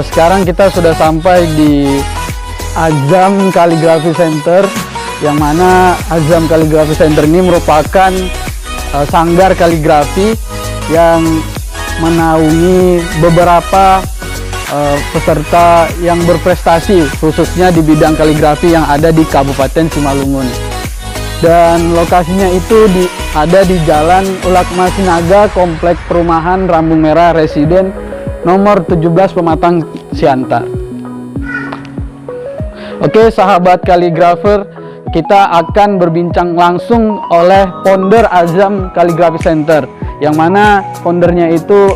Sekarang kita sudah sampai di Azam Kaligrafi Center, yang mana Azam Kaligrafi Center ini merupakan sanggar kaligrafi yang menaungi beberapa peserta yang berprestasi khususnya di bidang kaligrafi yang ada di Kabupaten Simalungun. Dan lokasinya itu ada di Jalan Ulakma Sinaga, Komplek Perumahan Rambung Merah Residen nomor 17 Pematang Siantar. Oke, sahabat kaligrafer, kita akan berbincang langsung oleh founder Azam Kaligrafi Center, yang mana foundernya itu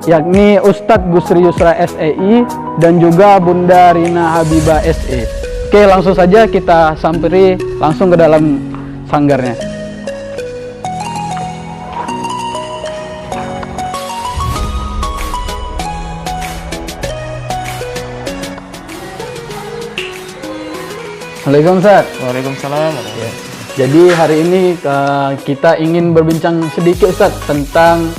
yakni Ustadz Gusri Yusra SEI dan juga Bunda Rina Habibah SE. Oke, langsung saja kita samperi langsung ke dalam sanggarnya. Assalamualaikum Ustaz. Waalaikumsalam. Ya. Jadi hari ini kita ingin berbincang sedikit Ustaz tentang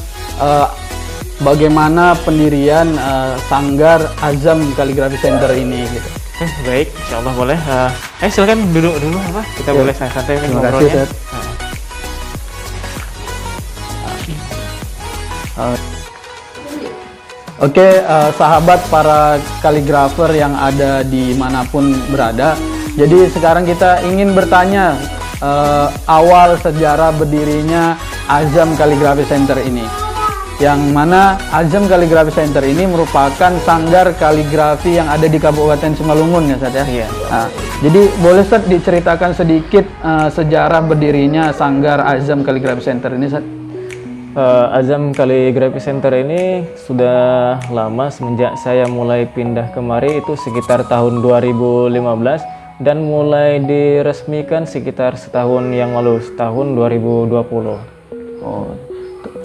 bagaimana pendirian sanggar Azam Kaligrafi Center ini gitu. Baik, insya Allah boleh. Silakan duduk dulu apa? Kita Ya. boleh santai-santai Terima kasih ngobrolnya. Ustaz. Oke, sahabat para kaligrafer yang ada dimanapun berada. Jadi sekarang kita ingin bertanya awal sejarah berdirinya Azam Kaligrafi Center ini. Yang mana Azam Kaligrafi Center ini merupakan sanggar kaligrafi yang ada di Kabupaten Simalungun ya Ustaz ya? Iya. Nah, jadi boleh Ustaz diceritakan sedikit sejarah berdirinya sanggar Azam Kaligrafi Center ini Ustaz? Azam Kaligrafi Center ini sudah lama, semenjak saya mulai pindah kemari itu sekitar tahun 2015 dan mulai diresmikan sekitar setahun yang lalu, tahun 2020. Oh,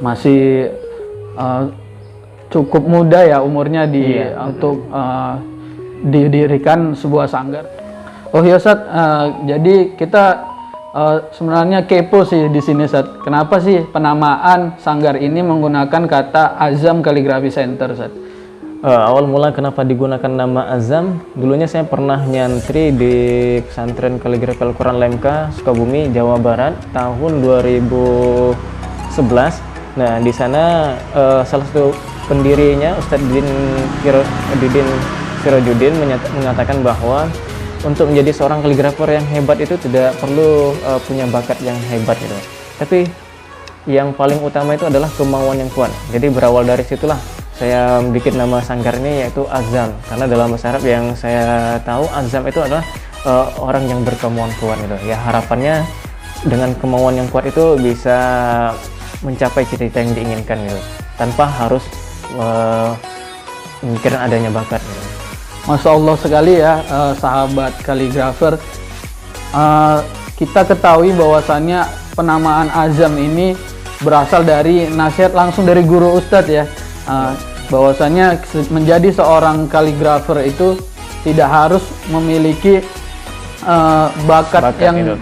masih cukup muda ya umurnya untuk didirikan sebuah sanggar. Oh ya Ustaz, jadi kita sebenarnya kepo sih di sini Ustaz. Kenapa sih penamaan sanggar ini menggunakan kata Azam Kaligrafi Center Ustaz? Awal mula kenapa digunakan nama Azam, dulunya saya pernah nyantri di pesantren kaligrafi Al-Quran Lemka, Sukabumi, Jawa Barat tahun 2011. Nah, di sana salah satu pendirinya Ustadz Didin Sirajuddin mengatakan bahwa untuk menjadi seorang kaligrafer yang hebat itu tidak perlu punya bakat yang hebat gitu. Tapi yang paling utama itu adalah kemauan yang kuat. Jadi berawal dari situlah saya bikin nama sanggar ini yaitu Azam, karena dalam bahasa Arab yang saya tahu Azam itu adalah orang yang berkemauan kuat gitu. Ya harapannya dengan kemauan yang kuat itu bisa mencapai cita-cita yang diinginkan gitu, tanpa harus memikirkan adanya bakat gitu. Masya Allah sekali ya sahabat kaligrafer. Kita ketahui bahwasannya penamaan Azam ini berasal dari nasihat langsung dari guru Ustadz ya. Bahwasannya menjadi seorang kaligrafer itu tidak harus memiliki bakat yang itu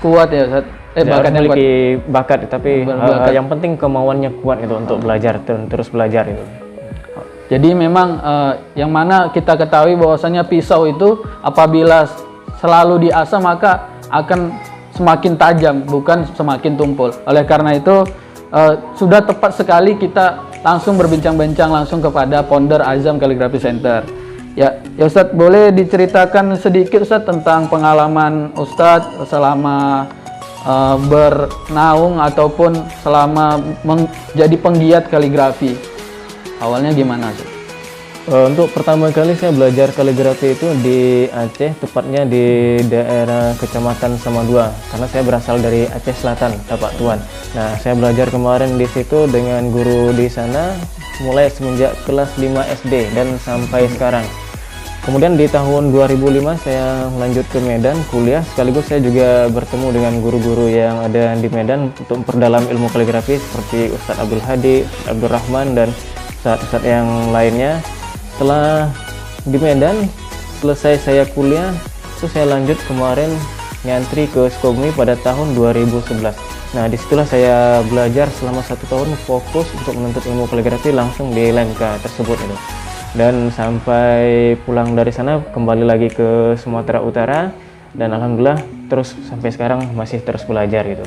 kuat ya Ustadz. bakat yang memiliki bakat, tapi yang penting kemauannya kuat itu untuk belajar, terus belajar itu. Jadi memang yang mana kita ketahui bahwasanya pisau itu apabila selalu diasah maka akan semakin tajam, bukan semakin tumpul. Oleh karena itu sudah tepat sekali kita langsung berbincang-bincang langsung kepada founder Azam Kaligrafi Center. Ya Ustadz, boleh diceritakan sedikit Ustadz tentang pengalaman Ustadz selama bernaung ataupun selama menjadi penggiat kaligrafi. Awalnya gimana sih? Untuk pertama kali saya belajar kaligrafi itu di Aceh, tepatnya di daerah Kecamatan Samadua, karena saya berasal dari Aceh Selatan, Tapak Tuan. Nah, saya belajar kemarin di situ dengan guru di sana mulai semenjak kelas 5 SD dan sampai sekarang. Kemudian di tahun 2005 saya lanjut ke Medan kuliah, sekaligus saya juga bertemu dengan guru-guru yang ada di Medan untuk memperdalam ilmu kaligrafi seperti Ustadz Abdul Hadi, Ustadz Abdul Rahman, dan Ustadz yang lainnya. Setelah di Medan selesai saya kuliah, terus saya lanjut kemarin nyantri ke Sukabumi pada tahun 2011. Nah, disitulah saya belajar selama 1 tahun fokus untuk menuntut ilmu kaligrafi langsung di Lemka tersebut itu. dan sampai pulang dari sana kembali lagi ke Sumatera Utara, dan alhamdulillah terus sampai sekarang masih terus belajar gitu.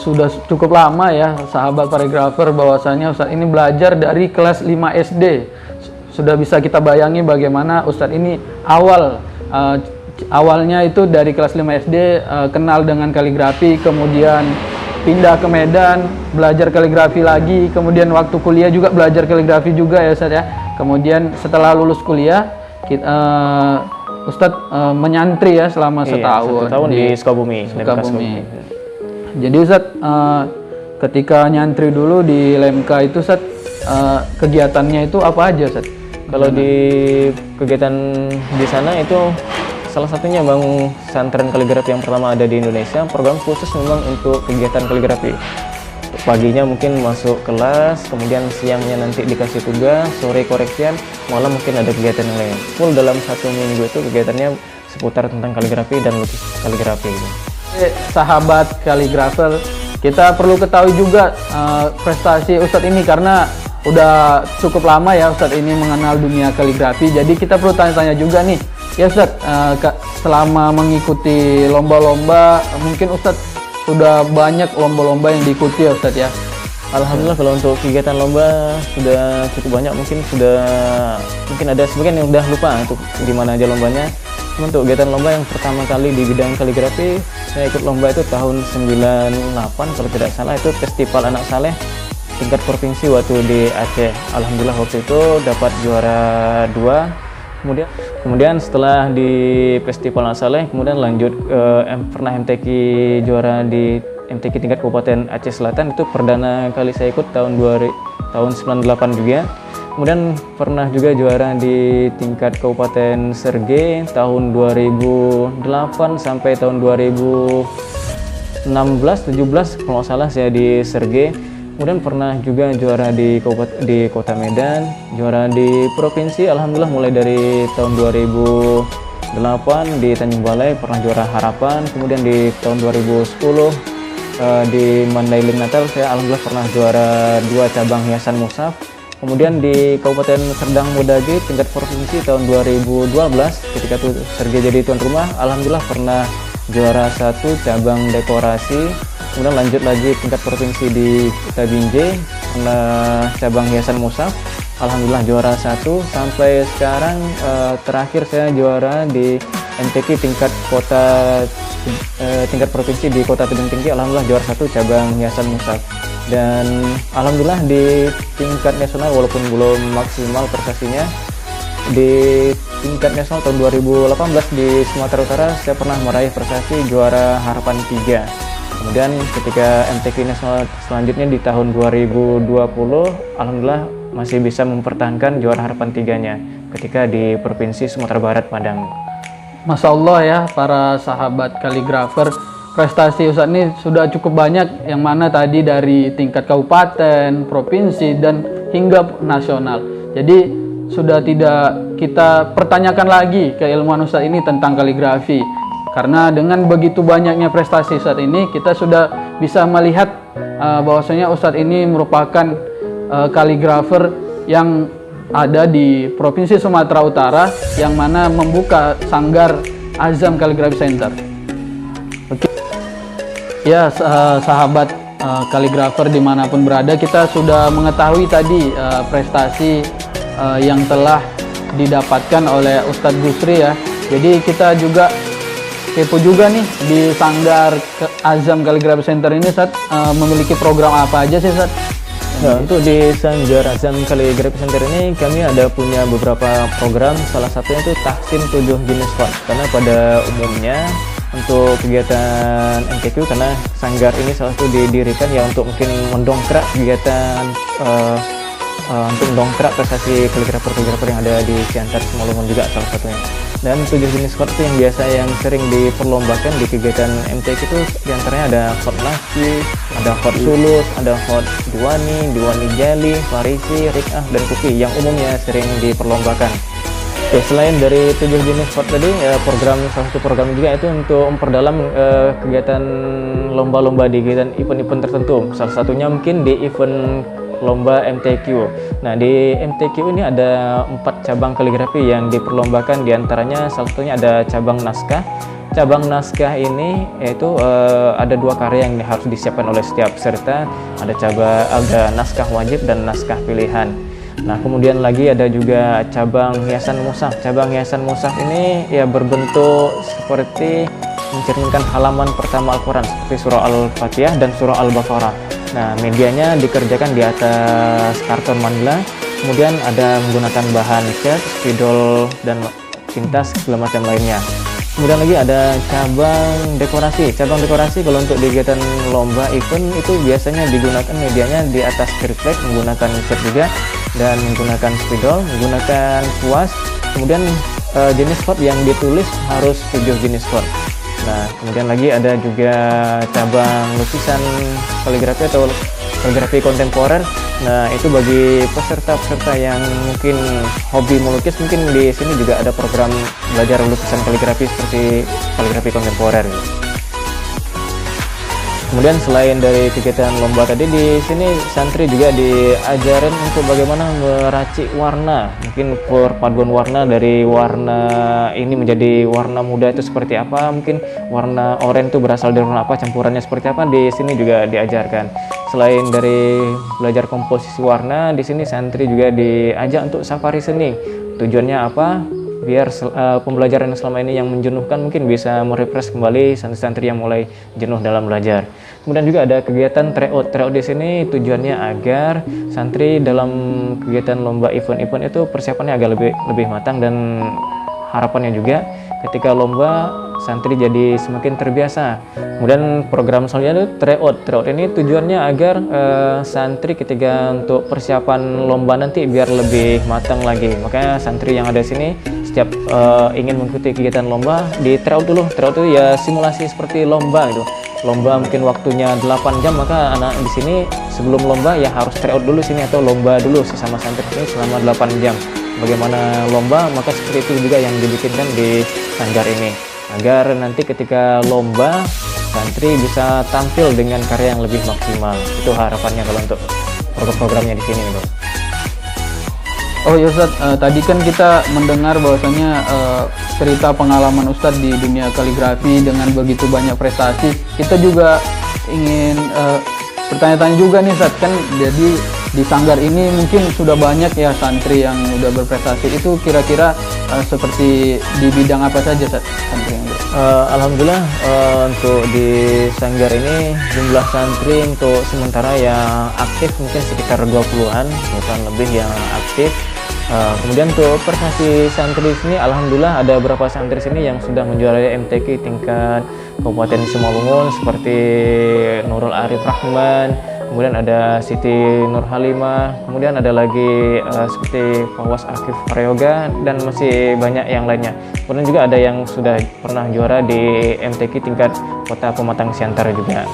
Sudah cukup lama ya sahabat paragrafer, bahwasanya Ustadz ini belajar dari kelas 5 SD. Sudah bisa kita bayangi bagaimana Ustadz ini awalnya itu dari kelas 5 SD kenal dengan kaligrafi, kemudian pindah ke Medan, belajar kaligrafi lagi, kemudian waktu kuliah juga belajar kaligrafi juga ya Ustadz ya. Kemudian setelah lulus kuliah, Ustadz menyantri ya selama setahun. Setahun di Sukabumi. Jadi Ustadz ketika nyantri dulu di LMK itu Ustadz, kegiatannya itu apa aja Ustadz? Kalau di kegiatan di sana itu salah satunya Bang Santren Kaligrafi yang pertama ada di Indonesia, program khusus memang untuk kegiatan kaligrafi. Paginya mungkin masuk kelas, kemudian siangnya nanti dikasih tugas, sore koreksian, malam mungkin ada kegiatan yang lain. Full dalam 1 minggu itu kegiatannya seputar tentang kaligrafi dan lukis kaligrafi. Sahabat kaligrafer, kita perlu ketahui juga prestasi Ustadz ini, karena udah cukup lama ya Ustadz ini mengenal dunia kaligrafi. Jadi kita perlu tanya-tanya juga nih, ya Ustadz, selama mengikuti lomba-lomba, mungkin Ustadz sudah banyak lomba-lomba yang diikuti ya Ustadz ya? Alhamdulillah kalau untuk kegiatan lomba sudah cukup banyak, mungkin ada sebagian yang udah lupa untuk di mana aja lombanya. Cuma untuk kegiatan lomba yang pertama kali di bidang kaligrafi, saya ikut lomba itu tahun 98 kalau tidak salah, itu Festival Anak Saleh tingkat provinsi waktu di Aceh. Alhamdulillah waktu itu dapat juara 2. Kemudian setelah di Festival Anak Saleh, kemudian lanjut pernah MTQ juara di MTQ tingkat Kabupaten Aceh Selatan, itu perdana kali saya ikut tahun 98 juga. Kemudian pernah juga juara di tingkat Kabupaten Srege tahun 2008 sampai tahun 2016-17 kalau nggak salah saya di Srege. Kemudian pernah juga juara di Kota Medan, juara di provinsi, alhamdulillah mulai dari tahun 2008 di Tanjung Balai pernah juara harapan, kemudian di tahun 2010 di Mandailing Natal saya alhamdulillah pernah juara 2 cabang hiasan mushaf. Kemudian di Kabupaten Serdang Modage tingkat provinsi tahun 2012 ketika itu Serge jadi tuan rumah, alhamdulillah pernah juara 1 cabang dekorasi. Kemudian lanjut lagi tingkat provinsi di Kota Binjai, cabang hiasan mushaf, alhamdulillah juara 1. Sampai sekarang terakhir saya juara di MTQ tingkat tingkat provinsi di Kota Tebing Tinggi, alhamdulillah juara 1 cabang hiasan mushaf. Dan alhamdulillah di tingkat nasional walaupun belum maksimal prestasinya, di tingkat nasional tahun 2018 di Sumatera Utara saya pernah meraih prestasi juara harapan 3. Kemudian ketika MTQ nasional selanjutnya di tahun 2020, alhamdulillah masih bisa mempertahankan juara harapan 3-nya ketika di Provinsi Sumatera Barat Padang. Masya Allah ya para sahabat kaligrafer, prestasi Ustadz ini sudah cukup banyak, yang mana tadi dari tingkat kabupaten, provinsi, dan hingga nasional. Jadi sudah tidak kita pertanyakan lagi keilmuan Ustadz ini tentang kaligrafi. Karena dengan begitu banyaknya prestasi Ustadz ini, kita sudah bisa melihat bahwasanya Ustadz ini merupakan kaligrafer yang ada di Provinsi Sumatera Utara, yang mana membuka sanggar Azam Kaligrafi Center. Oke. Ya sahabat kaligrafer dimanapun berada, kita sudah mengetahui tadi prestasi yang telah didapatkan oleh Ustadz Gusri ya. Jadi kita juga kepo juga nih di Sanggar Azam Kaligrafi Center ini Ustadz, memiliki program apa aja sih Ustadz? Nah, untuk di Sanggar Azam Kaligrafi Center ini kami ada punya beberapa program, salah satunya itu tahsin 7 jenis font. Karena pada umumnya untuk kegiatan MTQ, karena Sanggar ini salah satu didirikan ya untuk mungkin mendongkrak kegiatan untuk mendongkrak prestasi kaligrafer yang ada di Siantar Simalungun juga salah satunya. Dan 7 jenis font itu yang biasa yang sering diperlombakan di kegiatan MTQ itu diantaranya ada font Laki, ada font Sulus, ada font Diwani Jali, Farisi, Rik'ah, dan Kufi yang umumnya sering diperlombakan. Oke, selain dari 7 jenis sport tadi, salah satu program juga itu untuk memperdalam kegiatan lomba-lomba di kegiatan event-event tertentu. Salah satunya mungkin di event lomba MTQ. Nah, di MTQ ini ada 4 cabang kaligrafi yang diperlombakan, diantaranya salah satunya ada cabang naskah. Cabang naskah ini yaitu ada 2 karya yang harus disiapkan oleh setiap peserta. Ada naskah wajib dan naskah pilihan. Nah, kemudian lagi ada juga cabang hiasan mushaf. Cabang hiasan mushaf ini ya berbentuk seperti mencerminkan halaman pertama Al-Quran seperti surah Al-Fatihah dan surah Al-Baqarah. Nah, medianya dikerjakan di atas karton manila. Kemudian ada menggunakan bahan cat, spidol, dan tinta segala macam lainnya. Kemudian lagi ada cabang dekorasi. Cabang dekorasi kalau untuk kegiatan lomba event itu biasanya digunakan medianya di atas triplek, menggunakan cat juga, dan menggunakan spidol, menggunakan kuas. Kemudian jenis font yang ditulis harus 7 jenis font. Nah, kemudian lagi ada juga cabang lukisan kaligrafi atau kaligrafi kontemporer. Nah, itu bagi peserta-peserta yang mungkin hobi melukis, mungkin di sini juga ada program belajar lukisan kaligrafi seperti kaligrafi kontemporer. Kemudian selain dari kegiatan lomba tadi, di sini santri juga diajarin untuk bagaimana meracik warna. Mungkin perpaduan warna dari warna ini menjadi warna muda itu seperti apa, mungkin warna oranye itu berasal dari warna apa, campurannya seperti apa, di sini juga diajarkan. Selain dari belajar komposisi warna, di sini santri juga diajak untuk safari seni. Tujuannya apa? Biar pembelajaran selama ini yang menjenuhkan mungkin bisa merefresh kembali santri-santri yang mulai jenuh dalam belajar. Kemudian juga ada kegiatan tryout. Tryout di sini tujuannya agar santri dalam kegiatan lomba event-event itu persiapannya agak lebih matang, dan harapannya juga ketika lomba santri jadi semakin terbiasa. Kemudian program selanjutnya itu tryout. Tryout ini tujuannya agar santri ketika untuk persiapan lomba nanti biar lebih matang lagi. Makanya santri yang ada di sini setiap ingin mengikuti kegiatan lomba di tryout dulu. Tryout itu ya simulasi seperti lomba gitu. Lomba mungkin waktunya 8 jam, maka anak di sini sebelum lomba ya harus tryout dulu sini atau lomba dulu sesama santri ini selama 8 jam. Bagaimana lomba, maka seperti itu juga yang dibikinkan di sanggar ini, agar nanti ketika lomba santri bisa tampil dengan karya yang lebih maksimal. Itu harapannya kalau untuk program-programnya di sini gitu. Oh ya Ustadz, tadi kan kita mendengar bahwasanya cerita pengalaman Ustadz di dunia kaligrafi dengan begitu banyak prestasi. Kita juga ingin bertanya-tanya juga nih Ustadz, kan jadi di sanggar ini mungkin sudah banyak ya santri yang udah berprestasi. Itu kira-kira seperti di bidang apa saja Ustadz santri yang Alhamdulillah untuk di sanggar ini jumlah santri untuk sementara yang aktif mungkin sekitar 20-an, bukan lebih yang aktif. Kemudian untuk prestasi santri di sini, alhamdulillah ada beberapa santri sini yang sudah menjuarai MTQ tingkat Kabupaten Simalungun seperti Nurul Arif Rahman, kemudian ada Siti Nur Halimah, kemudian ada lagi seperti Fawas Akif Prayoga, dan masih banyak yang lainnya. Kemudian juga ada yang sudah pernah juara di MTQ tingkat Kota Pematang Siantara juga.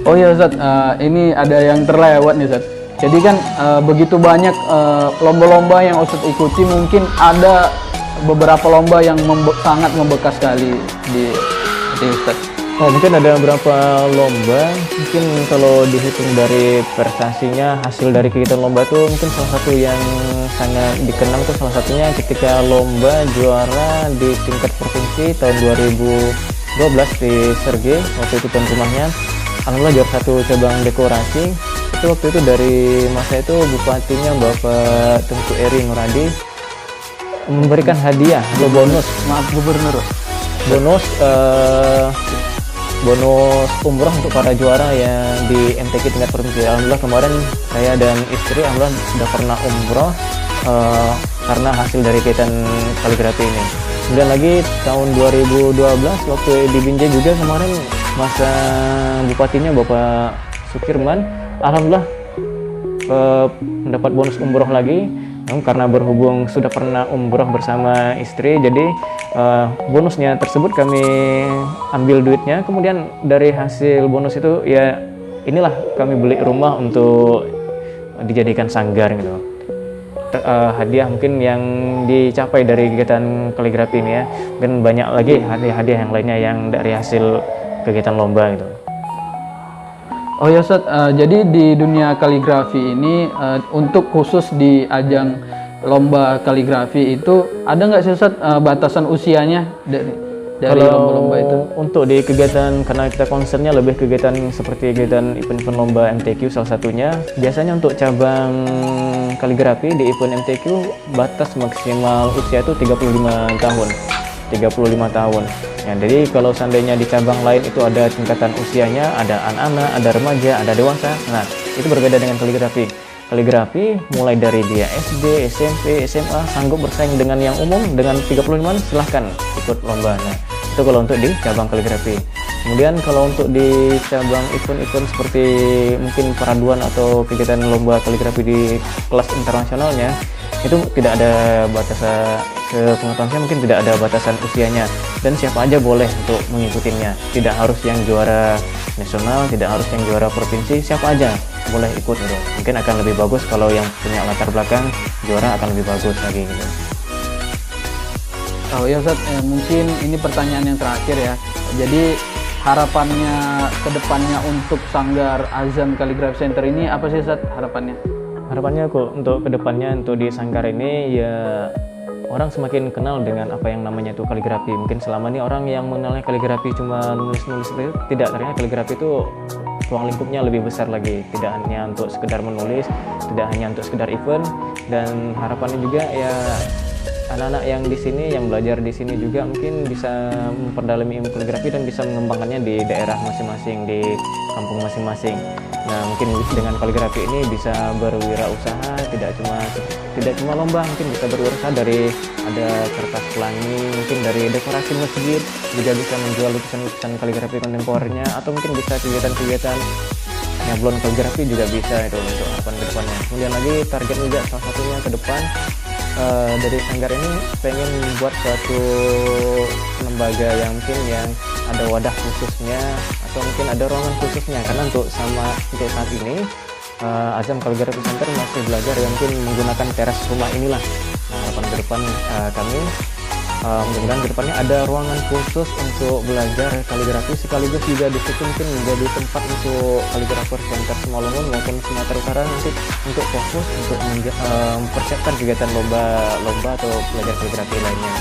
Oh ya Ustadz, ini ada yang terlewat nih Ustadz. Jadi kan begitu banyak lomba-lomba yang Ustadz ikuti, mungkin ada beberapa lomba yang sangat membekas sekali di Ustadz. Oh, mungkin ada beberapa lomba, mungkin kalau dihitung dari prestasinya, hasil dari kegiatan lomba itu mungkin salah satu yang sangat dikenang itu salah satunya ketika lomba juara di tingkat provinsi tahun 2012 di Serge, waktu itu tuan rumahnya. Alhamdulillah juara 1 cabang dekorasi. Itu waktu itu dari masa itu bupatinya Bapak Tengku Eri Nuradi memberikan hadiah atau bonus, Gubernur, bonus umroh untuk para juara yang di MTQ tingkat provinsi. Alhamdulillah kemarin saya dan istri alhamdulillah sudah pernah umroh karena hasil dari kegiatan kaligrafi ini. Kemudian lagi tahun 2012 waktu di Binjai juga kemarin masa bupatinya Bapak Sukirman, alhamdulillah mendapat bonus umroh lagi. Karena berhubung sudah pernah umroh bersama istri, jadi bonusnya tersebut kami ambil duitnya, kemudian dari hasil bonus itu ya inilah kami beli rumah untuk dijadikan sanggar gitu. hadiah mungkin yang dicapai dari kegiatan kaligrafi ini ya. Mungkin banyak lagi hadiah-hadiah yang lainnya yang dari hasil kegiatan lomba gitu. Oh ya Ustadz, jadi di dunia kaligrafi ini untuk khusus di ajang lomba kaligrafi itu ada nggak sih Ustadz batasan usianya dari lomba-lomba itu? Untuk di kegiatan, karena kita concernnya lebih kegiatan seperti kegiatan event-event lomba MTQ salah satunya, biasanya untuk cabang kaligrafi di event MTQ batas maksimal usia itu 35 tahun. 35 tahun. Ya, jadi kalau seandainya di cabang lain itu ada tingkatan usianya, ada anak-anak, ada remaja, ada dewasa. Nah, itu berbeda dengan kaligrafi. Kaligrafi mulai dari dia SD, SMP, SMA sanggup bersaing dengan yang umum dengan 35 silahkan ikut lomba. Nah, itu kalau untuk di cabang kaligrafi. Kemudian kalau untuk di cabang event-event seperti mungkin peraduan atau kegiatan lomba kaligrafi di kelas internasionalnya, itu tidak ada batasan, sepengetahuan saya mungkin tidak ada batasan usianya dan siapa aja boleh untuk mengikutinya. Tidak harus yang juara nasional, tidak harus yang juara provinsi, siapa aja boleh ikut gitu. Mungkin akan lebih bagus kalau yang punya latar belakang juara akan lebih bagus lagi gitu. Oh ya Ustadz, mungkin ini pertanyaan yang terakhir ya. Jadi harapannya ke depannya untuk Sanggar Azam Kaligrafi Center ini apa sih Ustadz harapannya? Harapannya kok untuk kedepannya untuk di Sanggar ini ya orang semakin kenal dengan apa yang namanya itu kaligrafi. Mungkin selama ini orang yang mengenalnya kaligrafi cuma nulis-nulis itu tidak, ternyata kaligrafi itu ruang lingkupnya lebih besar lagi, tidak hanya untuk sekedar menulis, tidak hanya untuk sekedar event. Dan harapannya juga ya anak-anak yang di sini, yang belajar di sini juga mungkin bisa memperdalami ilmu kaligrafi dan bisa mengembangkannya di daerah masing-masing, di kampung masing-masing. Nah, mungkin dengan kaligrafi ini bisa berwirausaha, tidak cuma lomba, mungkin bisa berwirausaha dari ada kertas pelangi, mungkin dari dekorasi masjid juga bisa menjual lukisan-lukisan kaligrafi kontemporernya, atau mungkin bisa kegiatan-kegiatan nyablon kaligrafi juga bisa itu untuk harapan ke depannya. Kemudian lagi target juga salah satunya ke depan dari Sanggar ini pengen membuat suatu lembaga yang mungkin yang ada wadah khususnya atau mungkin ada ruangan khususnya, karena untuk saat ini Azam Kaligrafi Center masih belajar yang mungkin menggunakan teras rumah inilah. Nah, harapan ke depan kami mudah-mudahan ke depannya ada ruangan khusus untuk belajar kaligrafi, sekaligus juga di situ mungkin menjadi tempat untuk kaligrafer Center Simalungun maupun Sumatera Utara nanti untuk fokus untuk mempersiapkan kegiatan lomba atau belajar kaligrafi lainnya.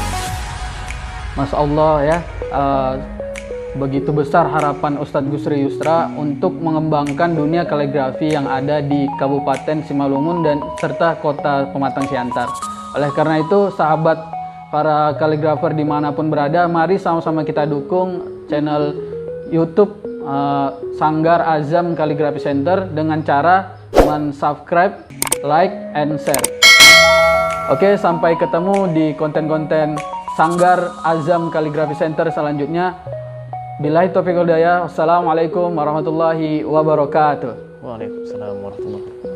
Masya Allah ya, begitu besar harapan Ustadz Gusri Yusra untuk mengembangkan dunia kaligrafi yang ada di Kabupaten Simalungun dan serta Kota Pematang Siantar. Oleh karena itu, sahabat para kaligrafer dimanapun berada, mari sama-sama kita dukung channel YouTube Sanggar Azam Kaligrafi Center dengan cara subscribe, like, and share. Oke, sampai ketemu di konten-konten Sanggar Azam Kaligrafi Center selanjutnya. Billahi taufiq wal hidayah. Wassalamualaikum warahmatullahi wabarakatuh. Waalaikumsalam warahmatullahi wabarakatuh.